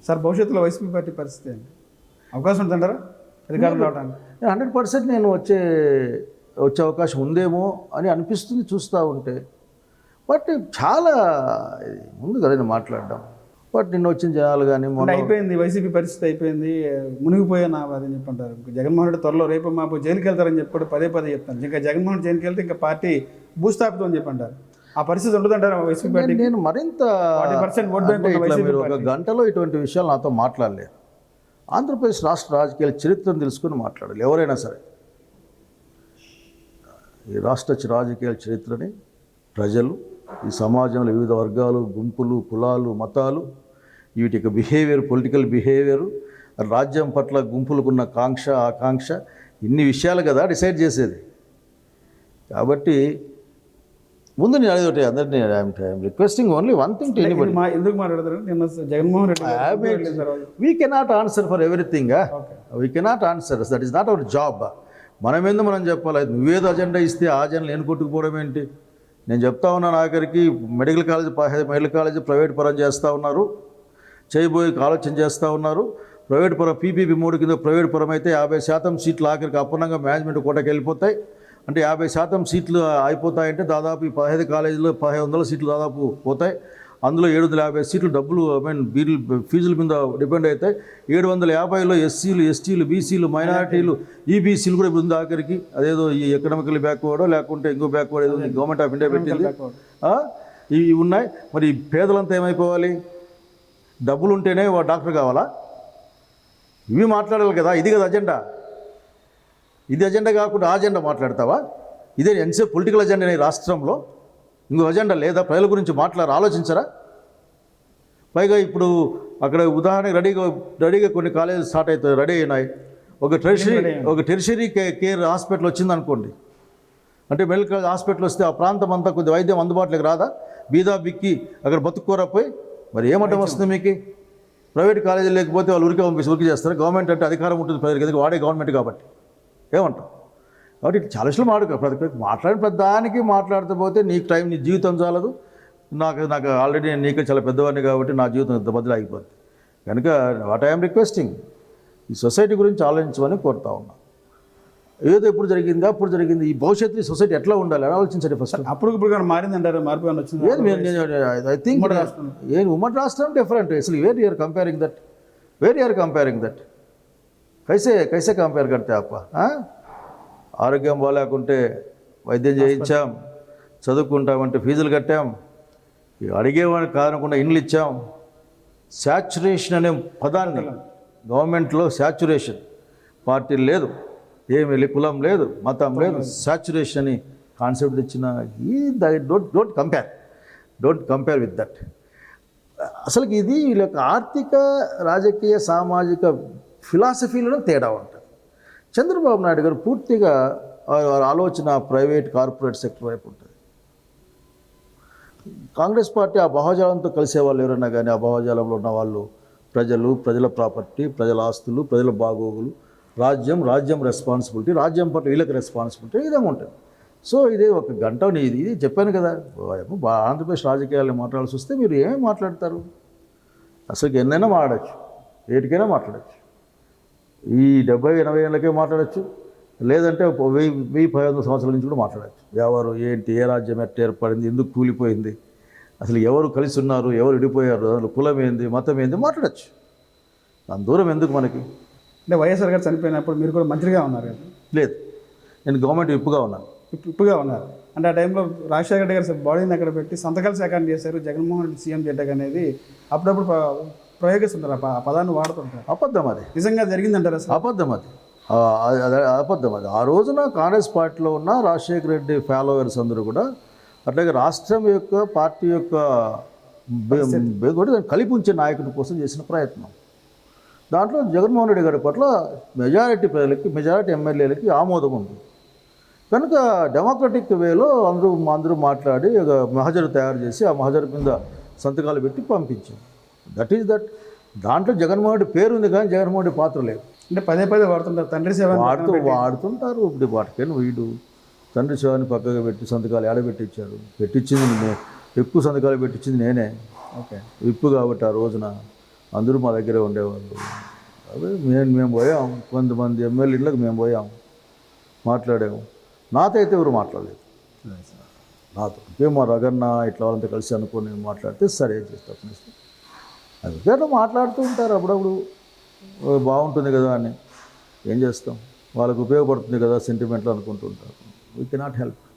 Sir భవిష్యత్తులో YCP party పరిస్థితి ఏంటి? అవకాశం ఉందంటారా అధికారం రావడానికి? 100% నేను వచ్చే అవకాశం ఉందేమో అని అనిపిస్తుంది చూస్తూ ఉంటే. బట్ చాలా ముందు కదా నేను మాట్లాడడం. బట్ నిన్న వచ్చిన జనాలు కానీ అయిపోయింది, వైసీపీ పరిస్థితి అయిపోయింది, మునిగిపోయాను అదని చెప్పంటారు. జగన్మోహన్ రెడ్డి త్వరలో రేపు మాపు జైలుకి వెళ్తారని చెప్పి పదే చెప్తాను. ఇంకా జగన్మోహన్ రెడ్డి జైలుకి వెళ్తే ఇంకా పార్టీ భూస్థాపితం అని చెప్పంటారు. ఆ పరిస్థితి ఉంటుందంటారా వైసీపీ పార్టీ? నేను మరింత 40% ఓట్ బ్యాంక్ మీరు ఒక గంటలో ఇటువంటి విషయాలు నాతో మాట్లాడలేరు. ఆంధ్రప్రదేశ్ రాష్ట్ర రాజకీయాల చరిత్రను తెలుసుకుని మాట్లాడాలి ఎవరైనా సరే. ఈ రాష్ట్ర రాజకీయాల చరిత్రని ప్రజలు, ఈ సమాజంలో వివిధ వర్గాలు, గుంపులు, కులాలు, మతాలు, వీటి యొక్క బిహేవియర్, పొలిటికల్ బిహేవియర్, రాజ్యం పట్ల గుంపులకున్న కాంక్ష, ఆకాంక్ష, ఇన్ని విషయాలు కదా డిసైడ్ చేసేది. కాబట్టి ముందు నేను అడిగి అందరినీ I'm requesting only one thing to anybody. ఎందుకు మాట్లాడతారు? నిన్న Jaganmohan Reddy we cannot answer for everything. We cannot answer, that is not our job. మనం ఏందో మనం చెప్పాలి. నువ్వేదో అజెండా ఇస్తే ఆ అజెండా నేను కొట్టుకుపోవడం ఏంటి? నేను చెప్తా ఉన్నాను, ఆఖరికి మెడికల్ కాలేజ్ ప్రైవేట్ పరం చేస్తూ ఉన్నారు, చేయబోయే ఆలోచన చేస్తూ ఉన్నారు. ప్రైవేట్ పరం పీపీపీ 3 కింద ప్రైవేట్ పరం అయితే 50% సీట్లు ఆఖరికి అప్పనంగా మేనేజ్మెంట్ కోటకి వెళ్ళిపోతాయి. అంటే 50% సీట్లు అయిపోతాయంటే దాదాపు ఈ 15 కాలేజీలో 1500 సీట్లు దాదాపు పోతాయి. అందులో 750 సీట్లు డబ్బులు ఫీజుల మీద డిపెండ్ అవుతాయి. 750లో ఎస్సీలు, ఎస్టీలు, బీసీలు, మైనారిటీలు, ఈబీసీలు కూడా ఇప్పుడు ఉంది ఆఖరికి. అదేదో ఈ ఎకనామికల్ బ్యాక్వర్డో లేకుంటే ఇంకో బ్యాక్వర్డ్ ఏదో గవర్నమెంట్ ఆఫ్ ఇండియా పెట్టింది. ఇవి ఉన్నాయి. మరి పేదలంతా ఏమైపోవాలి? డబ్బులు ఉంటేనే డాక్టర్ కావాలా? ఇవి మాట్లాడాలి కదా. ఇది కదా అజెండా. ఇది అజెండా కాకుండా ఆ అజెండా మాట్లాడతావా? ఇదే ఎంతసేపు పొలిటికల్ అజెండా ఈ రాష్ట్రంలో? ఇంకో అజెండా లేదా? ప్రజల గురించి ఆలోచించరా? పైగా ఇప్పుడు అక్కడ ఉదాహరణకి రెడీగా కొన్ని కాలేజీలు స్టార్ట్ అవుతాయి, రెడీ అయినాయి. ఒక టెరిషరీ కేర్ హాస్పిటల్ వచ్చిందనుకోండి, అంటే మెడికల్ హాస్పిటల్ వస్తే ఆ ప్రాంతం అంతా కొద్ది వైద్యం అందుబాటులోకి రాదా? బీదా బిక్కి అక్కడ బతుక్కోరపోయి మరి ఏమంటాం వస్తుంది మీకు? ప్రైవేట్ కాలేజీలు లేకపోతే వాళ్ళు ఉరికి చేస్తారు. గవర్నమెంట్ అంటే అధికారం ఉంటుంది ప్రజలకి, ఎందుకు వాడే గవర్నమెంట్ కాబట్టి. ఏమంటాం? కాబట్టి చాలా విషయాలు మాట్లాడిన ప్రతిదానికి మాట్లాడుతూ పోతే నీకు టైం, నీ జీవితం చాలదు. నాకు ఆల్రెడీ నేను నీకే చాలా పెద్దవాడిని కాబట్టి నా జీవితం ఇంత బదులు అయిపోద్ది. కనుక వాట్ ఐఎమ్ రిక్వెస్టింగ్, ఈ సొసైటీ గురించి ఆలోచించమని కోరుతా ఉన్నా. ఏదో ఎప్పుడు జరిగిందా అప్పుడు జరిగింది. ఈ భవిష్యత్తు ఈ సొసైటీ ఎట్లా ఉండాలి అని ఆలోచించండి ఫస్ట్. అప్పుడు మారిందంటారు, మార్పు వచ్చింది. ఐ థింక్ ఉమ్మడి రాష్ట్రం డిఫరెంట్. అసలు వేర్ యూఆర్ కంపేరింగ్ దట్ కైసే కంపేర్ కడితే అప్ప. ఆరోగ్యం బాగాలేకుంటే వైద్యం చేయించాం, చదువుకుంటామంటే ఫీజులు కట్టాం, అడిగేవాడిని కాదనకుండా ఇండ్లు ఇచ్చాం. శాచ్యురేషన్ అనే పదాన్ని గవర్నమెంట్లో శాచ్యురేషన్, పార్టీ లేదు, ఏమి కులం లేదు, మతం లేదు, శాచ్యురేషన్ అని కాన్సెప్ట్ తెచ్చిన డోంట్ కంపేర్ విత్ దట్. అసలుకి ఇది వీళ్ళ యొక్క ఆర్థిక, రాజకీయ, సామాజిక ఫిలాసఫీలో తేడా ఉంటుంది. చంద్రబాబు నాయుడు గారు పూర్తిగా ఆలోచన ప్రైవేట్, కార్పొరేట్ సెక్టర్ వైపు ఉంటుంది. కాంగ్రెస్ పార్టీ ఆ భావజాలంతో కలిసే వాళ్ళు ఎవరైనా కానీ, ఆ భావజాలంలో ఉన్న వాళ్ళు ప్రజల ప్రాపర్టీ, ప్రజల ఆస్తులు, ప్రజల బాగోగులు, రాజ్యం రెస్పాన్సిబిలిటీ, రాజ్యం పట్ల వీళ్ళకి రెస్పాన్సిబిలిటీ ఈ విధంగా ఉంటుంది. సో ఇదే ఒక గంట ఇది చెప్పాను కదా. ఆంధ్రప్రదేశ్ రాజకీయాలను మాట్లాడాల్సి వస్తే మీరు ఏమేమి మాట్లాడతారు? అసలు ఎన్నైనా మాట్లాడచ్చు, ఏటికైనా మాట్లాడచ్చు. ఈ 70-80 ఏళ్ళకే మాట్లాడచ్చు, లేదంటే 1000-1500 సంవత్సరాల నుంచి కూడా మాట్లాడచ్చు. ఎవరు ఏంటి, ఏ రాజ్యం ఎట్ట ఏర్పడింది, ఎందుకు కూలిపోయింది, అసలు ఎవరు కలిసి ఉన్నారు, ఎవరు విడిపోయారు, అసలు కులం ఏంది, మతం ఏంది మాట్లాడచ్చు. దాని దూరం ఎందుకు మనకి? అంటే వైఎస్ఆర్ గారు చనిపోయినప్పుడు మీరు కూడా మంత్రిగా ఉన్నారు కదా? లేదు, నేను గవర్నమెంట్ విప్పుగా ఉన్నాను. అంటే ఆ టైంలో రాజశేఖర రెడ్డి గారు బాడీని అక్కడ పెట్టి సంతకాలు సేకరణ చేశారు. జగన్మోహన్ రెడ్డి సీఎం చేయటం అనేది అప్పుడప్పుడు ప్రయోగిస్తుంటారు, ఆ పదాన్ని వాడుతుంటారు. అబద్ధం అది. నిజంగా జరిగిందంటారు? అసలు అబద్ధం అది. ఆ రోజున కాంగ్రెస్ పార్టీలో ఉన్న రాజశేఖర రెడ్డి ఫాలోవర్స్ అందరూ కూడా అట్లాగే రాష్ట్రం యొక్క, పార్టీ యొక్క కలిపి ఉంచే నాయకుడి కోసం చేసిన ప్రయత్నం. దాంట్లో జగన్మోహన్ రెడ్డి గారి పట్ల మెజారిటీ ప్రజలకి, మెజారిటీ ఎమ్మెల్యేలకి ఆమోదం ఉంది. కనుక డెమోక్రటిక్ వేలో అందరూ మాట్లాడి ఒక మహజరు తయారు చేసి ఆ మహజరు కింద సంతకాలు పెట్టి పంపించాం. దట్. దాంట్లో జగన్మోహన్ రెడ్డి పేరు ఉంది కానీ జగన్మోహన్ రెడ్డి పాత్ర లేదు. అంటే పదే వాడుతుంటారు, తండ్రి సేవ వాడుతుంటారు. ఇప్పుడు వాటికైనా వీడు తండ్రి సేవని పక్కగా పెట్టి సంతకాలు పెట్టించింది ఎక్కువ సంతకాలు పెట్టించింది నేనే. ఓకే, విప్పు కాబట్టి ఆ రోజున అందరూ మా దగ్గరే ఉండేవాళ్ళు. అదే మేము పోయాం, కొంతమంది ఎమ్మెల్యేలకు మేము పోయాం, మాట్లాడాము. నాతో అయితే ఎవరు మాట్లాడలేదు. నాతో ఇంకే మా రగన్న ఇట్లా వాళ్ళంతా కలిసి అనుకుని మాట్లాడితే సరే చేస్తా అందుకే అట్లా మాట్లాడుతూ ఉంటారు అప్పుడప్పుడు. బాగుంటుంది కదా అని ఏం చేస్తాం, వాళ్ళకు ఉపయోగపడుతుంది కదా సెంటిమెంట్లు అనుకుంటుంటారు. We cannot help.